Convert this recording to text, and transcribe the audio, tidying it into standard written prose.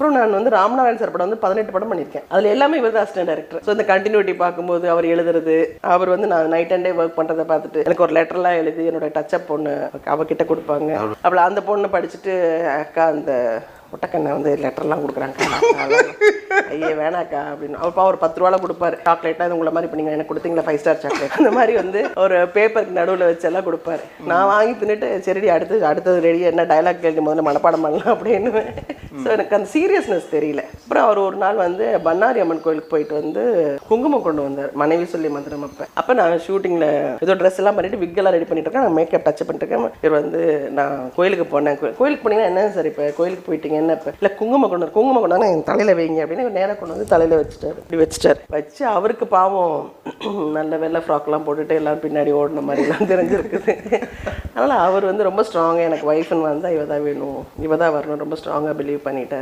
அப்புறம் நான் வந்து ராமநாதன் சார் படம் வந்து 18 படம் பண்ணியிருக்கேன். அதில் எல்லாமே இவர் தான் அசிஸ்டன்ட் டைரக்டர். ஸோ இந்த கண்டினியூட்டி பார்க்கும்போது அவர் எழுதுறது, அவர் வந்து நான் நைட் அண்ட் டே ஒர்க் பண்ணுறதை பார்த்துட்டு எனக்கு ஒரு லெட்டர்லாம் எழுதி என்னோட டச்சப் பொண்ணு அவகிட்ட கொடுப்பாங்க. அப்படி அந்த பொண்ணு படிச்சுட்டு அக்கா அந்த முட்டைக்கண்ணை வந்து லெட்டர்லாம் கொடுக்குறாங்க, ஐயே வேணாக்கா அப்படின்னு. அப்போ ஒரு 10 ரூபாலாம் கொடுப்பாரு. சாக்லேட்டாக இது உங்களை மாதிரி இப்போ நீங்கள் எனக்கு கொடுத்தீங்களா 5 ஸ்டார் சாக்லேட், அந்த மாதிரி வந்து ஒரு பேப்பருக்கு நடுவில் வச்செல்லாம் கொடுப்பாரு. நான் வாங்கி தின்னுட்டு சரிடி அடுத்தது ரெடி, என்ன டைலாக் கேள்வி முதல்ல மனப்பாடம் பண்ணலாம் அப்படின்னு. ஸோ எனக்கு அந்த சீரியஸ்னஸ் தெரியல. அப்புறம் அவர் ஒரு நாள் வந்து பண்ணாரி அம்மன் கோயிலுக்கு போயிட்டு வந்து குங்குமம் கொண்டு வந்தார், மனைவி சொல்லி மந்திரம். அப்போ நான் ஷூட்டிங்கில் ஏதோ ட்ரெஸ் எல்லாம் பண்ணிட்டு விக்கெல்லாம் ரெடி பண்ணிட்டு இருக்கேன், நான் மேக்கப் டச் பண்ணிட்டு இருக்கேன். இவர் வந்து நான் கோயிலுக்கு போனேன், கோயிலுக்கு போனீங்கன்னா என்ன சார் இப்போ கோயிலுக்கு போயிட்டீங்க என்ன இப்போ இல்லை குங்குமம் கொண்டாந்து என் தலையில் வைங்க அப்படின்னு நேராக கொண்டு வந்து தலையில் வச்சுட்டாரு. இப்படி வச்சு அவருக்கு பாவம் நல்ல வெள்ளை ஃப்ராக்லாம் போட்டுட்டு எல்லோரும் பின்னாடி ஓடின மாதிரிலாம் தெரிஞ்சிருக்குது. அதனால் அவர் வந்து ரொம்ப ஸ்ட்ராங்காக எனக்கு ஒய்ஃப்னு வந்தால் இவ தான் வேணும், இவ தான் வரணும், ரொம்ப ஸ்ட்ராங்காக பிலீவ் பண்ணிட்டார்.